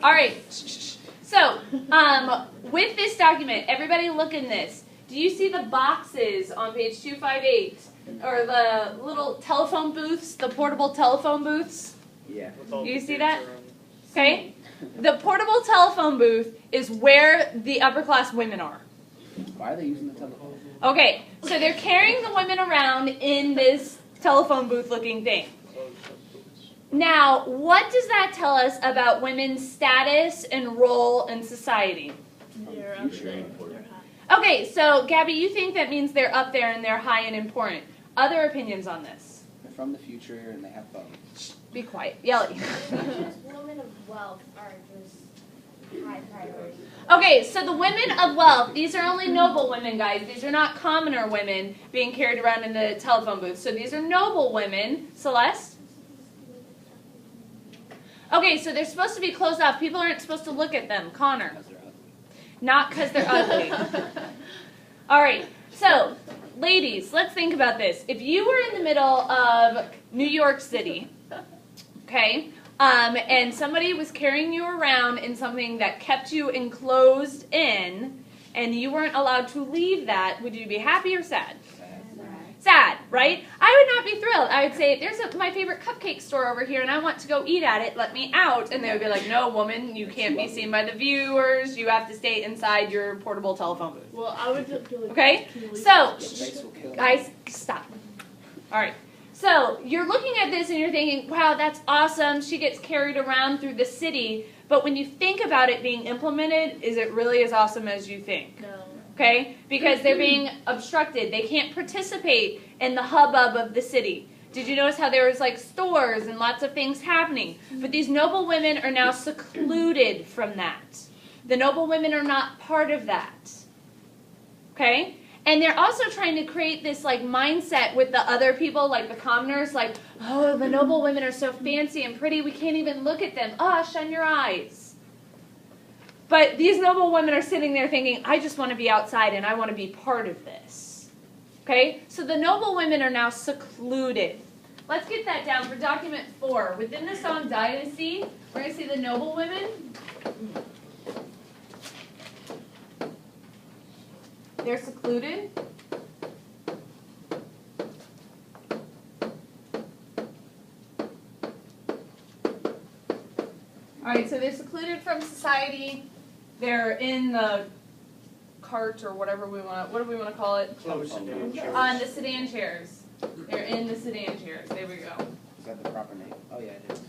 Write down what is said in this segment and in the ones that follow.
All right. So, with this document, everybody look in this. Do you see the boxes on page 258? Or the little telephone booths, the portable telephone booths? Yeah. Do you see that? Okay. The portable telephone booth is where the upper class women are. Why are they using the telephone? Okay, so they're carrying the women around in this telephone booth looking thing. Now, what does that tell us about women's status and role in society? They're up there. Okay, so Gabby, you think that means they're up there and they're high and important. Other opinions on this? They're from the future and they have phones. Be quiet. Yelly. Just women of wealth are just high priority. Okay, so the women of wealth, these are only noble women, guys. These are not commoner women being carried around in the telephone booth. So these are noble women. Celeste? Okay, so they're supposed to be closed off. People aren't supposed to look at them. Connor? Because they're ugly. Not because they're ugly. All right, so ladies, let's think about this. If you were in the middle of New York City, okay, and somebody was carrying you around in something that kept you enclosed in, and you weren't allowed to leave that, would you be happy or sad? Sad, right? I would not be thrilled. I would say, there's my favorite cupcake store over here, and I want to go eat at it. Let me out. And they would be like, no, woman, you can't be seen by the viewers. You have to stay inside your portable telephone booth. Well, I would just be like, Okay? can you leave So, the Space will kill. guys, stop. All right. So, you're looking at this and you're thinking, wow, that's awesome. She gets carried around through the city. But when you think about it being implemented, is it really as awesome as you think? No. Okay? Because they're being obstructed. They can't participate in the hubbub of the city. Did you notice how there was like stores and lots of things happening? But these noble women are now secluded from that. The noble women are not part of that. Okay? And they're also trying to create this like mindset with the other people, like the commoners, like, oh, the noble women are so fancy and pretty, we can't even look at them. Ah, shun your eyes. But these noble women are sitting there thinking, I just want to be outside and I want to be part of this. Okay? So the noble women are now secluded. Let's get that down for document 4. Within the song Dynasty, we're going to see the noble women. They're secluded. All right, so they're secluded from society. They're in the cart or whatever we want. What do we want to call it? On The sedan chairs. They're in the sedan chairs. There we go. Is that the proper name? Oh yeah, it is.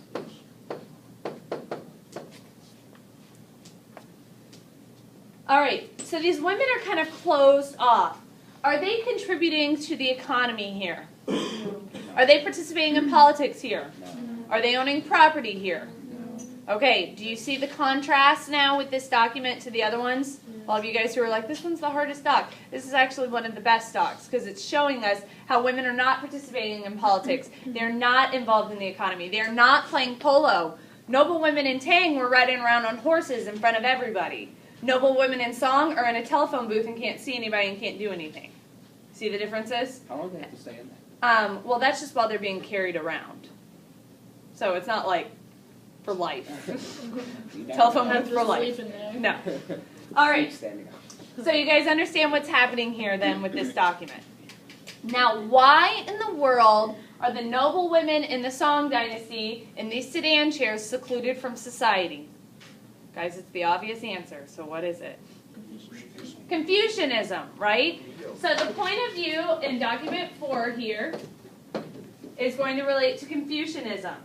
All right, so these women are kind of closed off. Are they contributing to the economy here? Are they participating in politics here? No. Are they owning property here? Okay, do you see the contrast now with this document to the other ones? All of you guys who are like, this one's the hardest doc. This is actually one of the best docs because it's showing us how women are not participating in politics. They're not involved in the economy. They're not playing polo. Noble women in Tang were riding around on horses in front of everybody. Noble women in Song are in a telephone booth and can't see anybody and can't do anything. See the differences? How long do they have to stay in there? Well, that's just while they're being carried around. So it's not like for life. Telephone booth for life. No. All right. Standing up. So you guys understand what's happening here then with this document. Now, why in the world are the noble women in the Song Dynasty in these sedan chairs secluded from society? Guys, it's the obvious answer. So what is it? Confucianism, right? So the point of view in document 4 here is going to relate to Confucianism.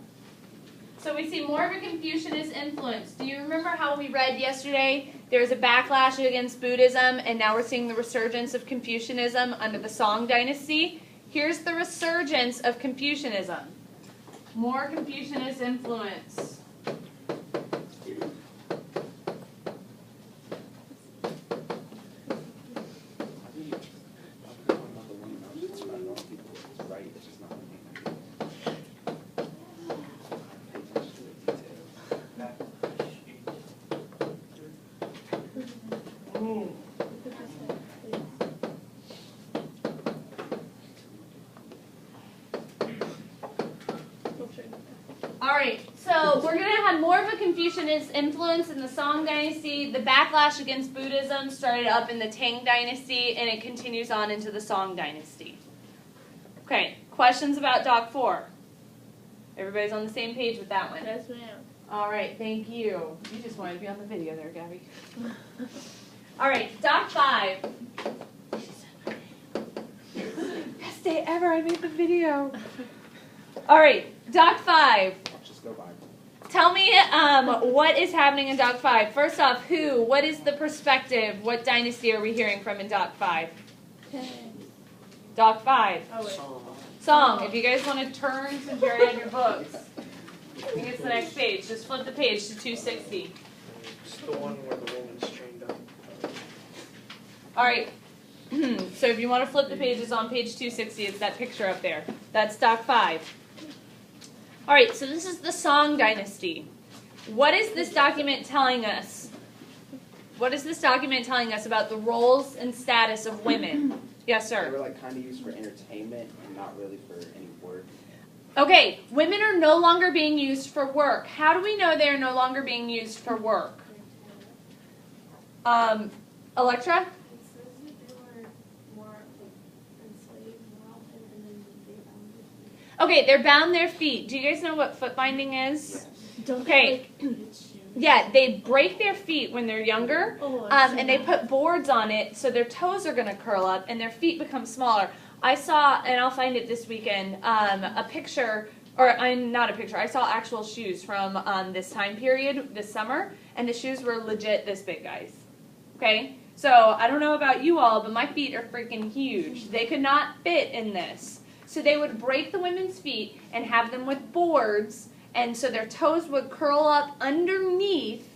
So we see more of a Confucianist influence. Do you remember how we read yesterday? There was a backlash against Buddhism, and now we're seeing the resurgence of Confucianism under the Song Dynasty. Here's the resurgence of Confucianism. More Confucianist influence. Confucianist influence in the Song dynasty. The backlash against Buddhism started up in the Tang dynasty, and it continues on into the Song dynasty. Okay, questions about Doc 4? Everybody's on the same page with that one? Yes, ma'am. All right, thank you. You just wanted to be on the video there, Gabby. All right, Doc 5. Best day ever, I made the video. All right, Doc 5. Just go by. Tell me what is happening in Doc 5. First off, who? What is the perspective? What dynasty are we hearing from in Doc 5? Doc 5. Oh, wait. Song. If you guys want to turn since you already have your books, I think it's the next page. Just flip the page to 260. It's the one where the woman's chained up. All right. So if you want to flip the pages on page 260, it's that picture up there. That's Doc 5. All right, so this is the Song dynasty. What is this document telling us? What is this document telling us about the roles and status of women? Yes, They sir. were like kind of used for entertainment and not really for any work. Okay, women are no longer being used for work. How do we know they are no longer being used for work? Electra? It says that they were more enslaved, more often, and then they found it. Okay, they're bound their feet. Do you guys know what foot binding is? Don't Okay. Yeah, they break their feet when they're younger, and they put boards on it so their toes are going to curl up and their feet become smaller. I saw, and I'll find it this weekend, a picture, or not a picture, I saw actual shoes from this time period, this summer, and the shoes were legit this big, guys. Okay? So, I don't know about you all, but my feet are freaking huge. They could not fit in this. So they would break the women's feet and have them with boards, and so their toes would curl up underneath,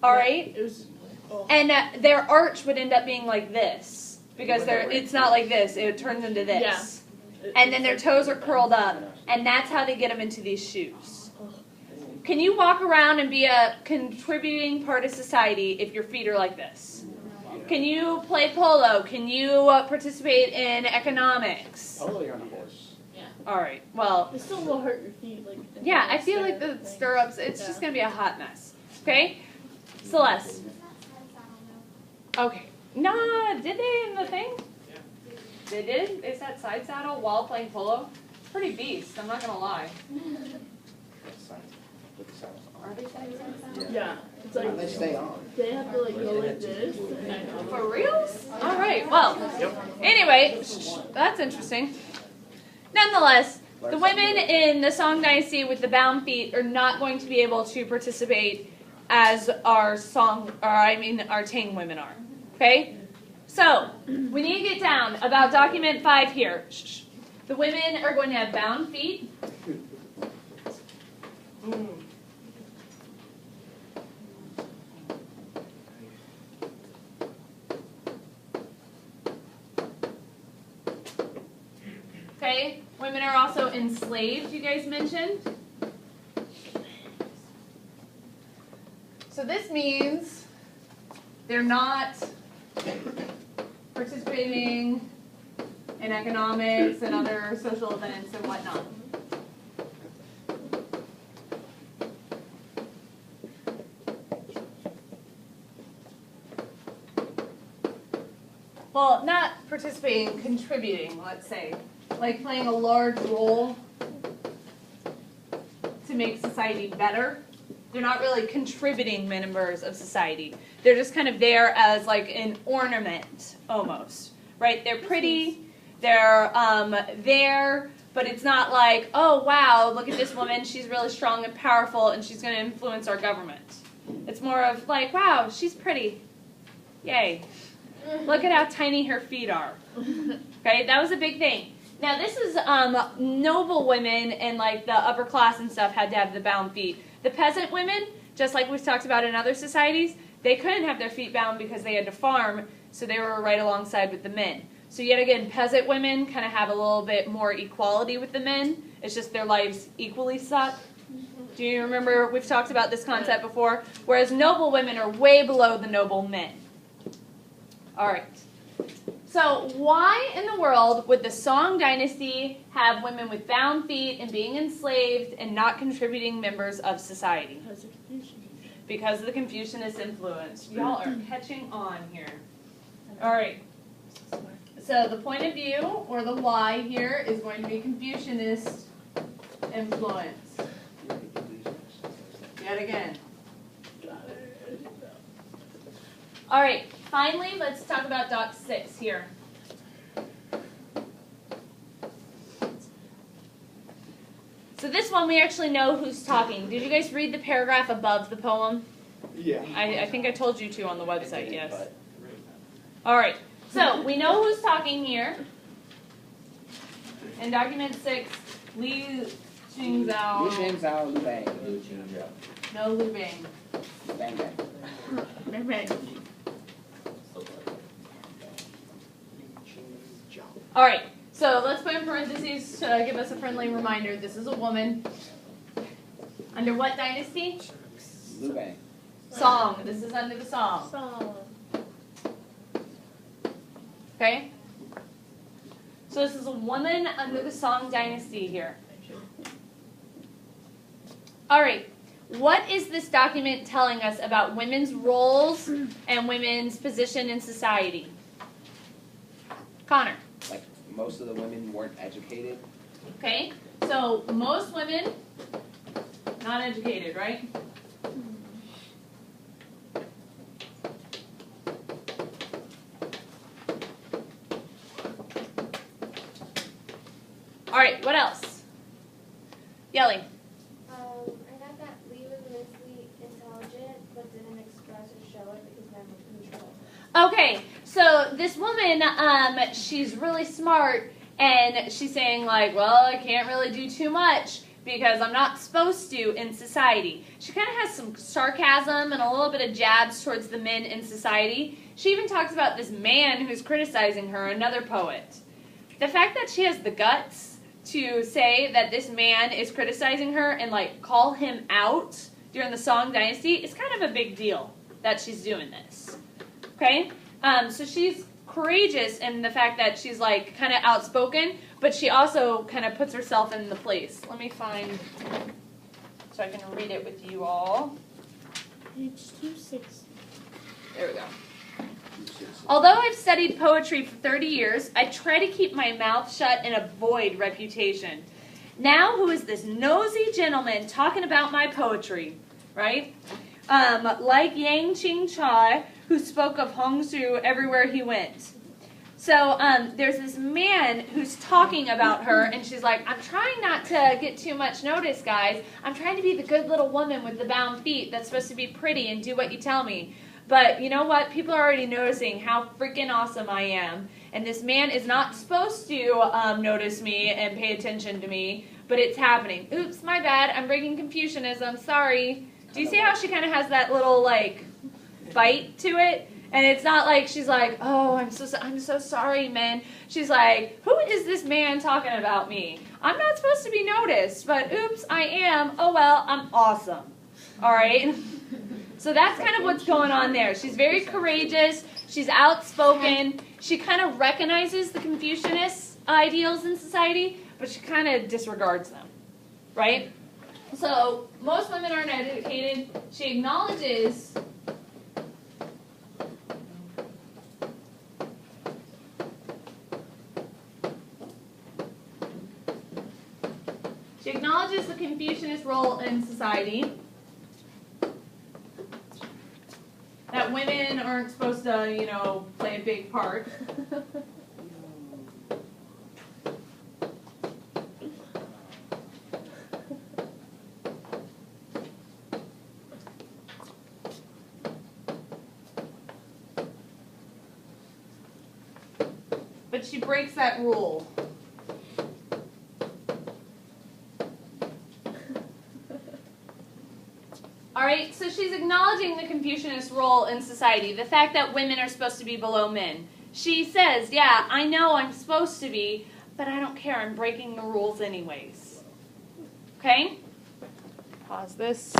all right? It was. Oh. And their arch would end up being like this, because it's not like this, it turns into this. Yeah. And then their toes are curled up, and that's how they get them into these shoes. Can you walk around and be a contributing part of society if your feet are like this? Can you play polo? Can you participate in economics? Totally on a horse. All right, well, It still will hurt your feet. Like. yeah, I feel like the stirrups, it's just going to be a hot mess. Okay? Celeste. Was that side saddle, Okay. No, did they in the thing? They did? They said side saddle while playing polo? Pretty beast, I'm not going to lie. With the saddles on. Are they side saddle? Yeah. It's They like stay on. they have to like go like this. And For reals? All right, well, anyway, that's interesting. Nonetheless, the women in the Song dynasty with the bound feet are not going to be able to participate as our Tang women are. Okay? So, we need to get down about document 5 here. The women are going to have bound feet. Okay, women are also enslaved, you guys mentioned. So this means they're not participating in economics and other social events and whatnot. Well, not participating, contributing, let's say. Like playing a large role to make society better. They're not really contributing members of society. They're just kind of there as like an ornament, almost. Right? They're pretty, they're there, but it's not like, oh wow, look at this woman, she's really strong and powerful and she's going to influence our government. It's more of like, wow, she's pretty. Yay. Look at how tiny her feet are. Okay, that was a big thing. Now this is noble women and like the upper class and stuff had to have the bound feet. The peasant women, just like we've talked about in other societies, they couldn't have their feet bound because they had to farm, so they were right alongside with the men. So yet again, peasant women kind of have a little bit more equality with the men. It's just their lives equally suck. Do you remember we've talked about this concept before? Whereas noble women are way below the noble men. All right. So why in the world would the Song dynasty have women with bound feet and being enslaved and not contributing members of society? Because of Confucius. Because of the Confucianist influence. Y'all are catching on here. All right. So the point of view, or the why here, is going to be Confucianist influence. Yet again. All right. Finally, let's talk about Doc 6 here. So this one, we actually know who's talking. Did you guys read the paragraph above the poem? Yeah. I think I told you to on the website, yes. All right. So we know who's talking here. In document 6, Li Jingzhao. Lu Jingzhao, Lu Bang. No Lu Bang. Bang Bang. All right. So let's put in parentheses to give us a friendly reminder. This is a woman. Under what dynasty? Lu Bang. Song. This is under the Song. Song. Okay? So this is a woman under the Song dynasty here. All right. What is this document telling us about women's roles and women's position in society? Connor. Like, most of the women weren't educated. Okay? So most women, not educated, right? All right, what else? Yelly. I got that Lee was immensely intelligent, but didn't express or show it because men were control. Okay, so this woman, she's really smart, and she's saying like, well, I can't really do too much because I'm not supposed to in society. She kind of has some sarcasm and a little bit of jabs towards the men in society. She even talks about this man who's criticizing her, another poet. The fact that she has the guts to say that this man is criticizing her and like call him out during the Song dynasty is kind of a big deal that she's doing this. Okay? So she's courageous in the fact that she's like kind of outspoken, but she also kind of puts herself in the place. Let me find so I can read it with you all. Page 260. There we go. Although I've studied poetry for 30 years, I try to keep my mouth shut and avoid reputation. Now, who is this nosy gentleman talking about my poetry, right? Like Yang Qing-chai, who spoke of Hongzhu everywhere he went. So there's this man who's talking about her, and she's like, I'm trying not to get too much notice, guys. I'm trying to be the good little woman with the bound feet that's supposed to be pretty and do what you tell me. But you know what? People are already noticing how freaking awesome I am. And this man is not supposed to notice me and pay attention to me, but it's happening. Oops, my bad. I'm breaking Confucianism. Sorry. Do you see how she kind of has that little, like, bite to it? And it's not like she's like, oh, I'm so sorry, man. She's like, who is this man talking about me? I'm not supposed to be noticed, but oops, I am. Oh, well, I'm awesome. All right? So that's kind of what's going on there. She's very courageous. She's outspoken. She kind of recognizes the Confucianist ideals in society, but she kind of disregards them, right? So most women aren't educated. She acknowledges the Confucianist role in society. That women aren't supposed to, you know, play a big part. But she breaks that rule. All right, so she's acknowledging the Confucianist role in society, the fact that women are supposed to be below men. She says, yeah, I know I'm supposed to be, but I don't care. I'm breaking the rules anyways. Okay? Pause this.